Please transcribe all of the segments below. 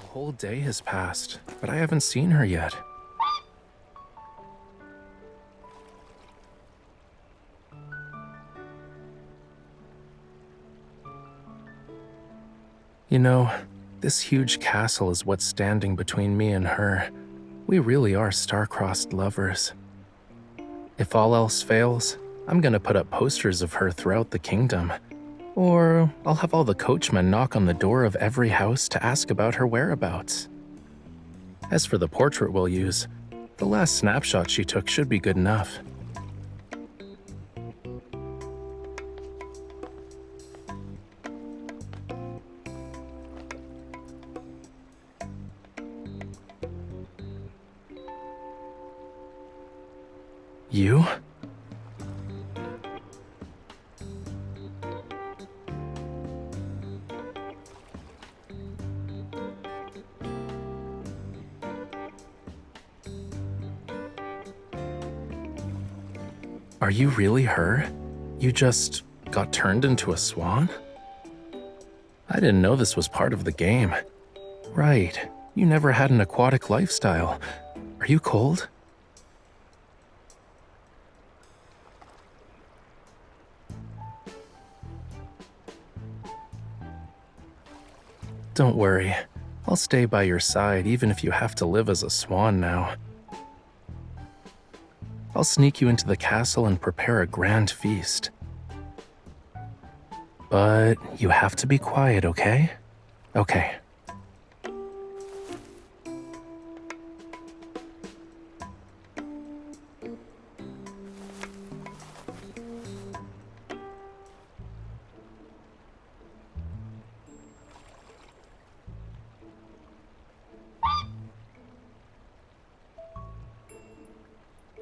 whole day has passed, but I haven't seen her yet. You know, this huge castle is what's standing between me and her. We really are star-crossed lovers. If all else fails, I'm gonna put up posters of her throughout the kingdom. Or I'll have all the coachmen knock on the door of every house to ask about her whereabouts. As for the portrait we'll use, the last snapshot she took should be good enough. You? Are you really her? You just got turned into a swan? I didn't know this was part of the game. Right, you never had an aquatic lifestyle. Are you cold? Don't worry, I'll stay by your side even if you have to live as a swan now. I'll sneak you into the castle and prepare a grand feast. But you have to be quiet, okay? Okay.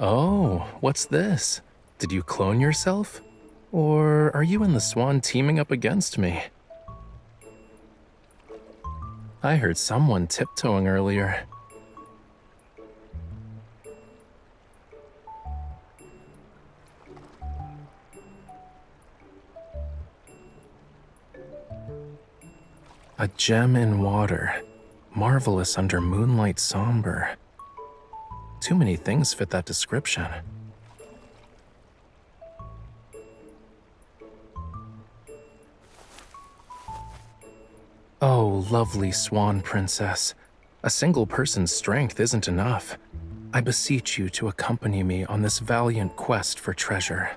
Oh, what's this? Did you clone yourself? Or are you and the swan teaming up against me? I heard someone tiptoeing earlier. A gem in water, marvelous under moonlight somber. Too many things fit that description. Oh, lovely swan princess. A single person's strength isn't enough. I beseech you to accompany me on this valiant quest for treasure.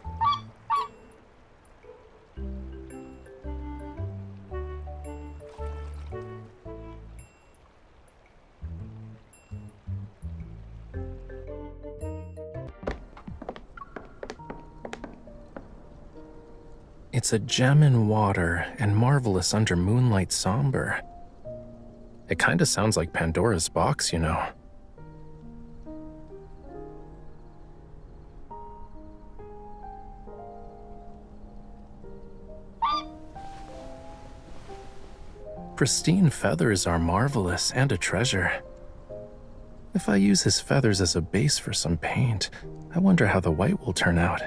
It's a gem in water and marvelous under moonlight somber. It kinda sounds like Pandora's box, you know. Pristine feathers are marvelous and a treasure. If I use his feathers as a base for some paint, I wonder how the white will turn out.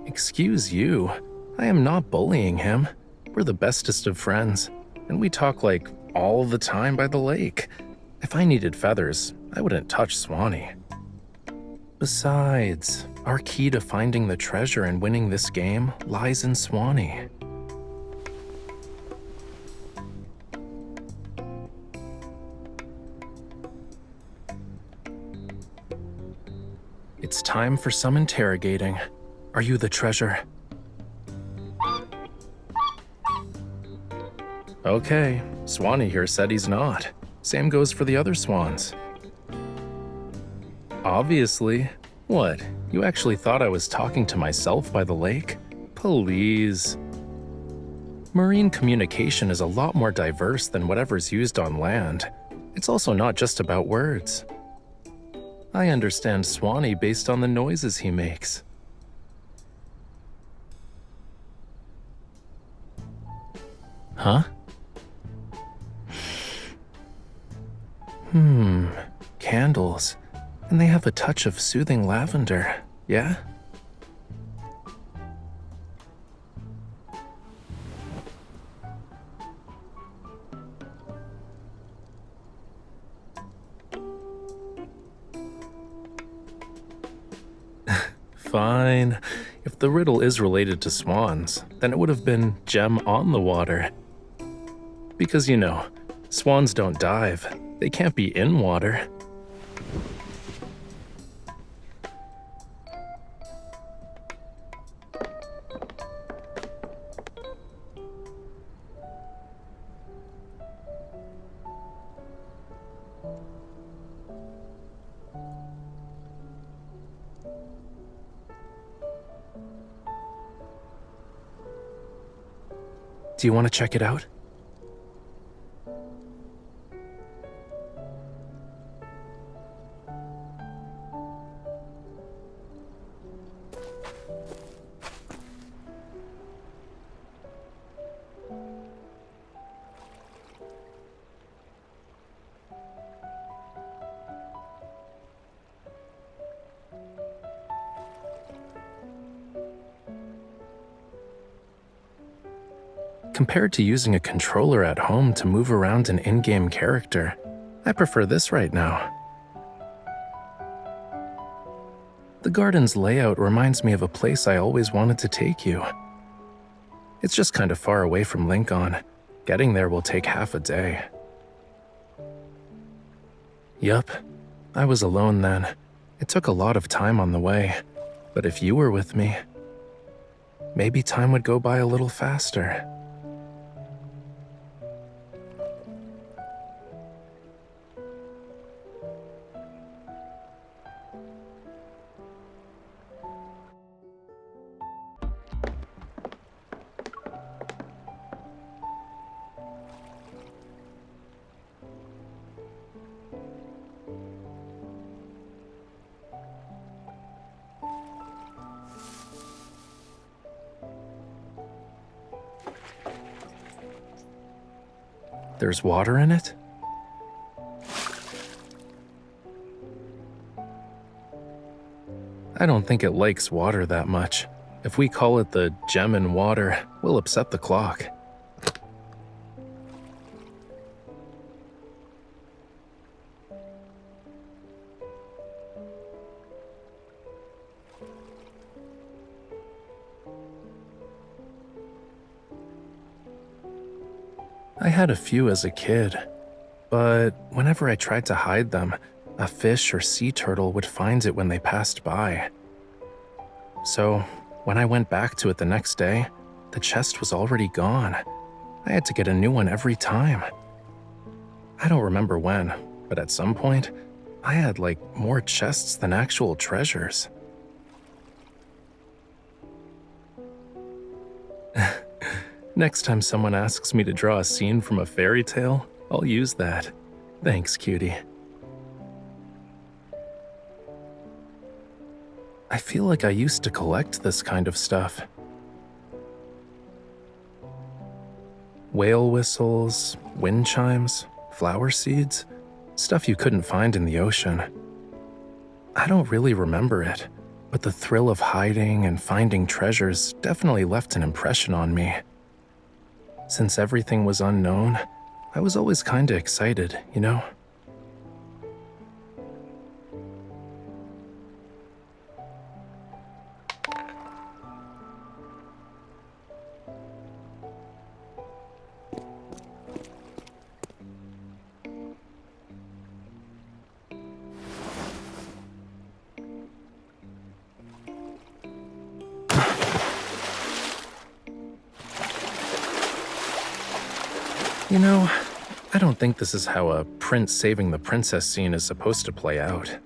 Excuse you, I am not bullying him. We're the bestest of friends, and we talk like all the time by the lake. If I needed feathers, I wouldn't touch Swanee. Besides, our key to finding the treasure and winning this game lies in Swanee. It's time for some interrogating. Are you the treasure? Okay, Swanee here said he's not. Same goes for the other swans. Obviously. What, you actually thought I was talking to myself by the lake? Please. Marine communication is a lot more diverse than whatever's used on land. It's also not just about words. I understand Swanee based on the noises he makes. Huh? Candles. And they have a touch of soothing lavender, yeah? Fine. If the riddle is related to swans, then it would have been gem on the water. Because, swans don't dive. They can't be in water. Do you want to check it out? Compared to using a controller at home to move around an in-game character, I prefer this right now. The garden's layout reminds me of a place I always wanted to take you. It's just kind of far away from Lincoln. Getting there will take half a day. Yup, I was alone then. It took a lot of time on the way, but if you were with me, maybe time would go by a little faster. There's water in it? I don't think it likes water that much. If we call it the gem in water, we'll upset the clock. I had a few as a kid, but whenever I tried to hide them, a fish or sea turtle would find it when they passed by. So, when I went back to it the next day, the chest was already gone. I had to get a new one every time. I don't remember when, but at some point, I had more chests than actual treasures. Next time someone asks me to draw a scene from a fairy tale, I'll use that. Thanks, cutie. I feel like I used to collect this kind of stuff. Whale whistles, wind chimes, flower seeds, stuff you couldn't find in the ocean. I don't really remember it, but the thrill of hiding and finding treasures definitely left an impression on me. Since everything was unknown, I was always kinda excited, I don't think this is how a prince saving the princess scene is supposed to play out.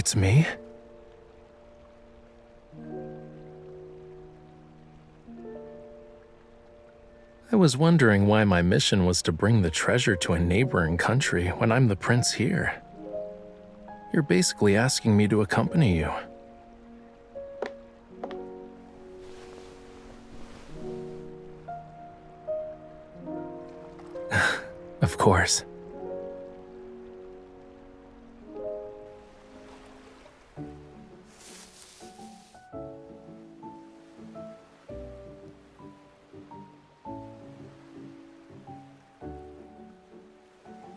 It's me? I was wondering why my mission was to bring the treasure to a neighboring country when I'm the prince here. You're basically asking me to accompany you. Of course.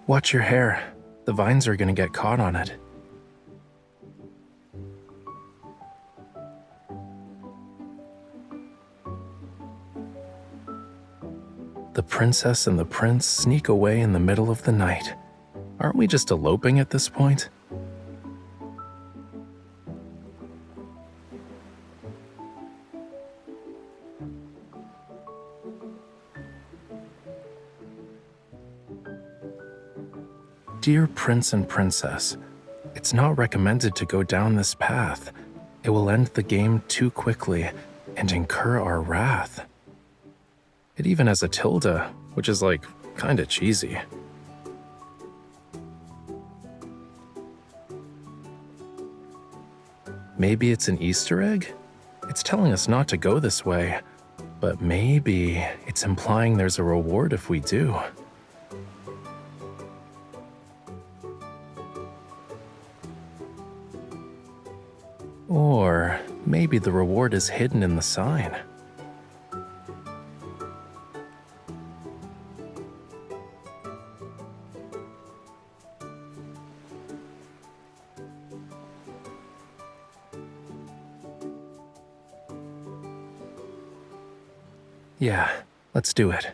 Watch your hair. The vines are gonna get caught on it. The princess and the prince sneak away in the middle of the night. Aren't we just eloping at this point? Dear Prince and Princess, it's not recommended to go down this path. It will end the game too quickly and incur our wrath. It even has a tilde, which is like kinda cheesy. Maybe it's an Easter egg? It's telling us not to go this way, but maybe it's implying there's a reward if we do. Or maybe the reward is hidden in the sign. Yeah, let's do it.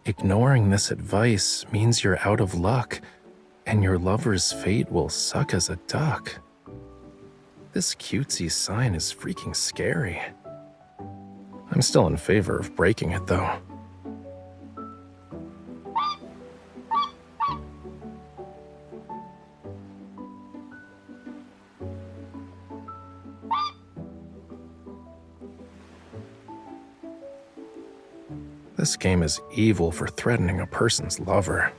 Ignoring this advice means you're out of luck, and your lover's fate will suck as a duck. This cutesy sign is freaking scary. I'm still in favor of breaking it, though. This game is evil for threatening a person's lover.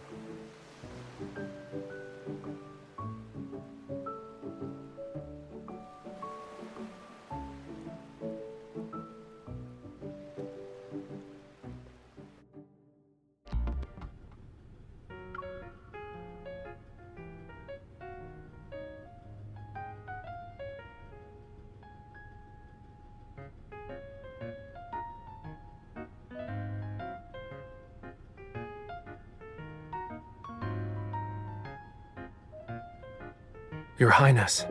Your Highness.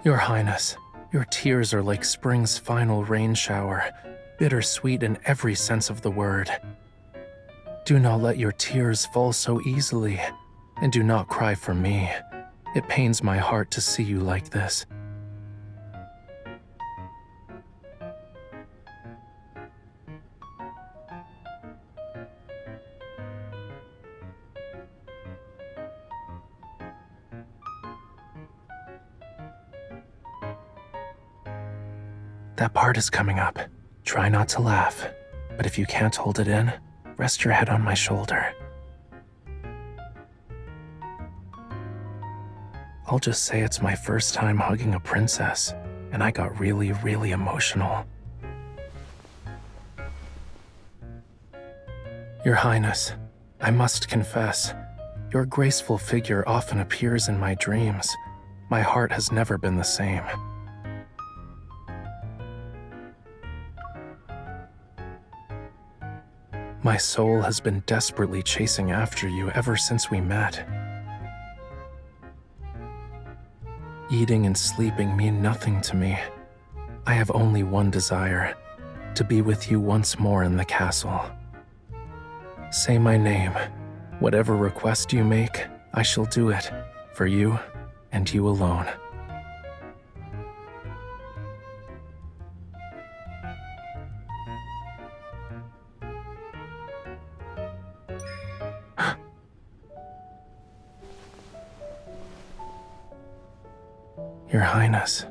Your Highness, your tears are like spring's final rain shower, bittersweet in every sense of the word. Do not let your tears fall so easily, and do not cry for me. It pains my heart to see you like this. That part is coming up. Try not to laugh, but if you can't hold it in, rest your head on my shoulder. I'll just say it's my first time hugging a princess, and I got really, really emotional. Your Highness, I must confess, your graceful figure often appears in my dreams. My heart has never been the same. My soul has been desperately chasing after you ever since we met. Eating and sleeping mean nothing to me. I have only one desire, to be with you once more in the castle. Say my name. Whatever request you make, I shall do it, for you and you alone. Your Highness,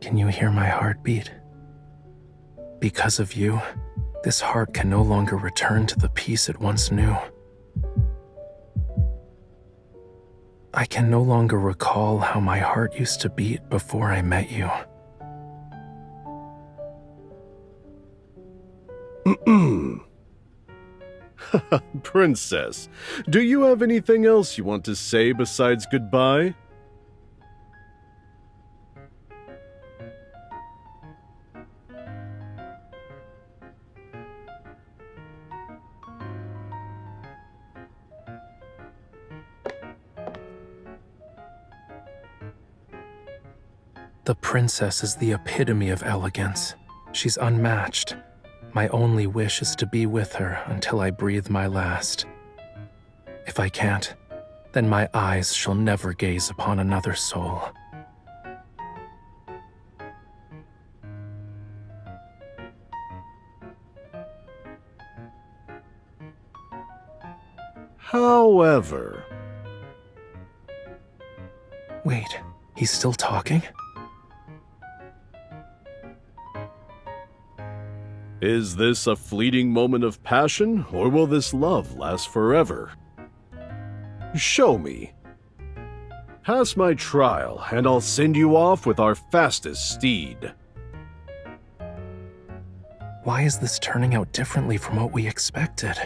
can you hear my heartbeat? Because of you, this heart can no longer return to the peace it once knew. I can no longer recall how my heart used to beat before I met you. Princess, do you have anything else you want to say besides goodbye? The princess is the epitome of elegance. She's unmatched. My only wish is to be with her until I breathe my last. If I can't, then my eyes shall never gaze upon another soul. However... Wait, he's still talking? Is this a fleeting moment of passion, or will this love last forever? Show me. Pass my trial, and I'll send you off with our fastest steed. Why is this turning out differently from what we expected?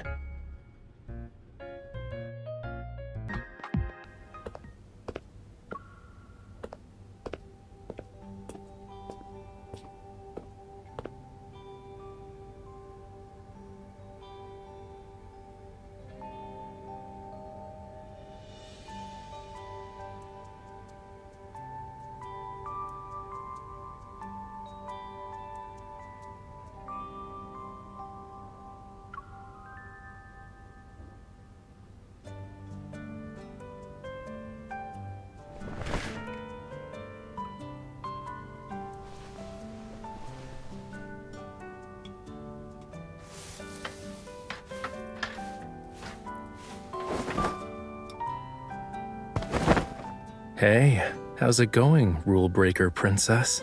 Hey, how's it going, rule breaker princess?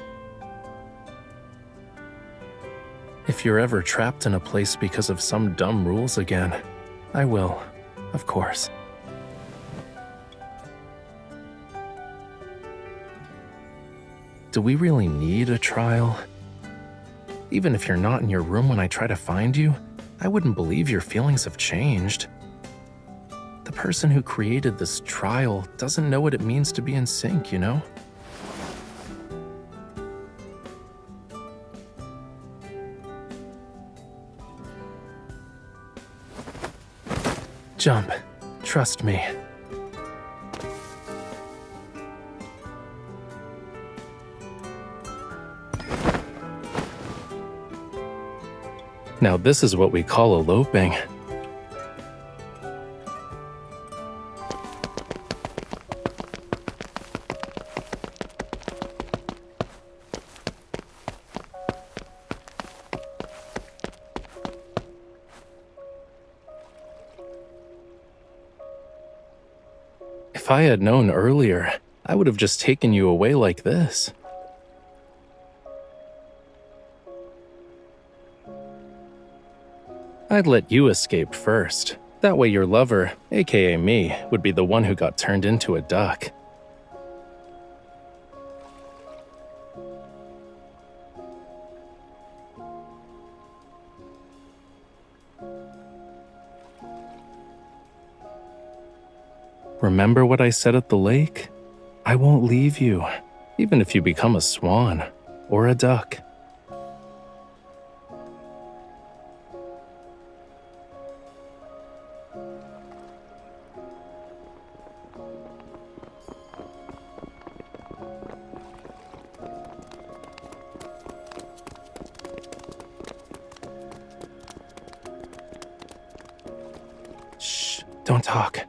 If you're ever trapped in a place because of some dumb rules again, I will, of course. Do we really need a trial? Even if you're not in your room when I try to find you, I wouldn't believe your feelings have changed. The person who created this trial doesn't know what it means to be in sync, you know? Jump. Trust me. Now this is what we call eloping. If I had known earlier, I would have just taken you away like this. I'd let you escape first. That way your lover, aka me, would be the one who got turned into a duck. Remember what I said at the lake? I won't leave you, even if you become a swan or a duck. Shh, don't talk.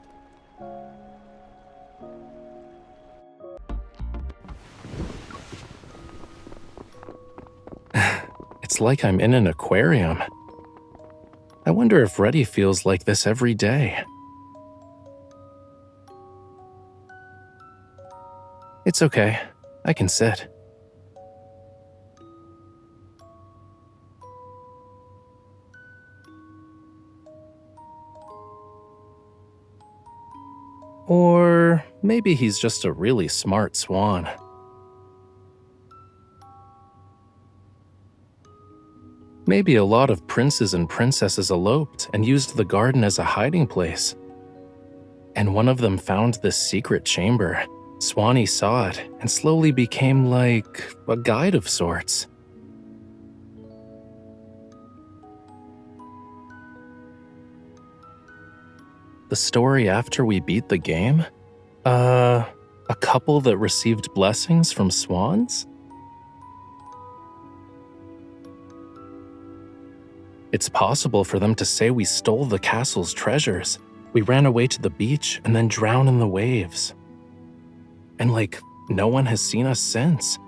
It's like I'm in an aquarium. I wonder if Reddy feels like this every day. It's okay. I can sit. Or maybe he's just a really smart swan. Maybe a lot of princes and princesses eloped and used the garden as a hiding place. And one of them found this secret chamber. Swanee saw it and slowly became like a guide of sorts. The story after we beat the game? A couple that received blessings from swans? It's possible for them to say we stole the castle's treasures. We ran away to the beach and then drowned in the waves. And no one has seen us since.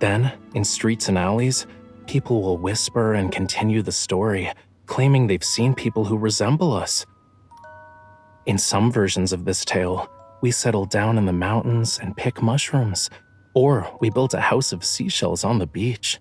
Then, in streets and alleys, people will whisper and continue the story, claiming they've seen people who resemble us. In some versions of this tale, we settled down in the mountains and pick mushrooms, or we built a house of seashells on the beach.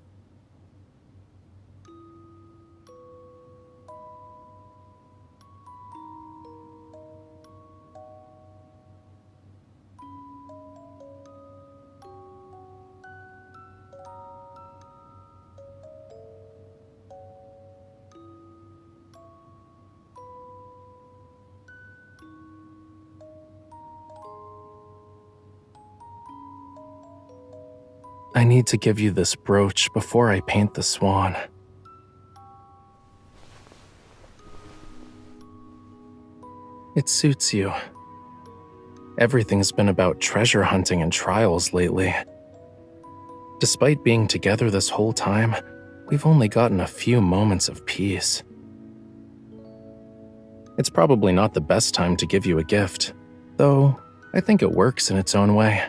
I need to give you this brooch before I paint the swan. It suits you. Everything's been about treasure hunting and trials lately. Despite being together this whole time, we've only gotten a few moments of peace. It's probably not the best time to give you a gift, though I think it works in its own way.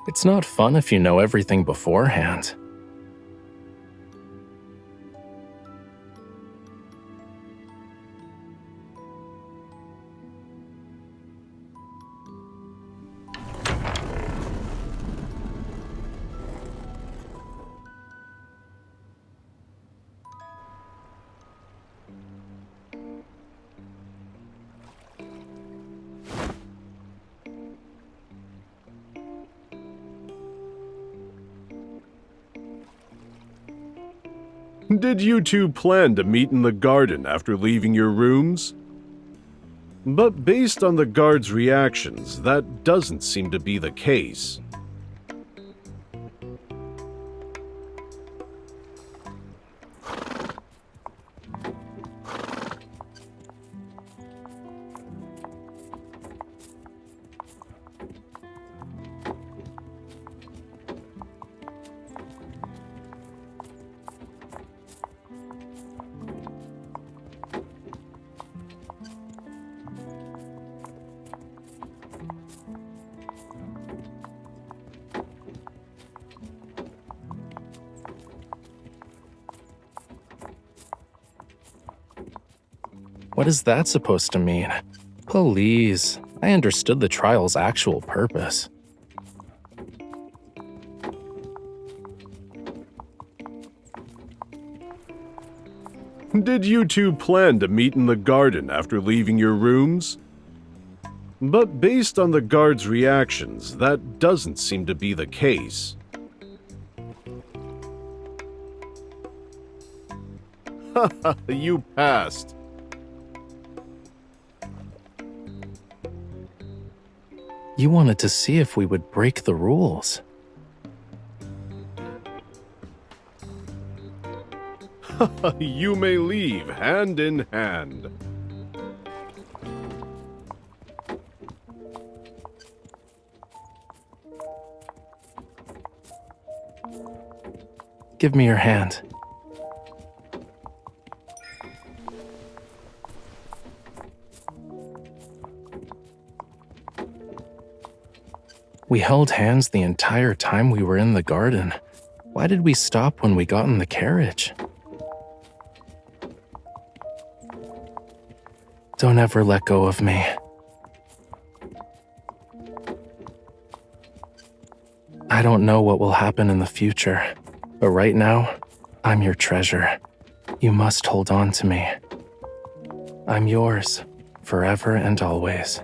It's not fun if you know everything beforehand. Did you two plan to meet in the garden after leaving your rooms? But based on the guards' reactions, that doesn't seem to be the case. What is that supposed to mean? Please, I understood the trial's actual purpose. Did you two plan to meet in the garden after leaving your rooms? But based on the guards' reactions, that doesn't seem to be the case. Haha, you passed. You wanted to see if we would break the rules. You may leave hand in hand. Give me your hand. We held hands the entire time we were in the garden. Why did we stop when we got in the carriage? Don't ever let go of me. I don't know what will happen in the future, but right now, I'm your treasure. You must hold on to me. I'm yours, forever and always.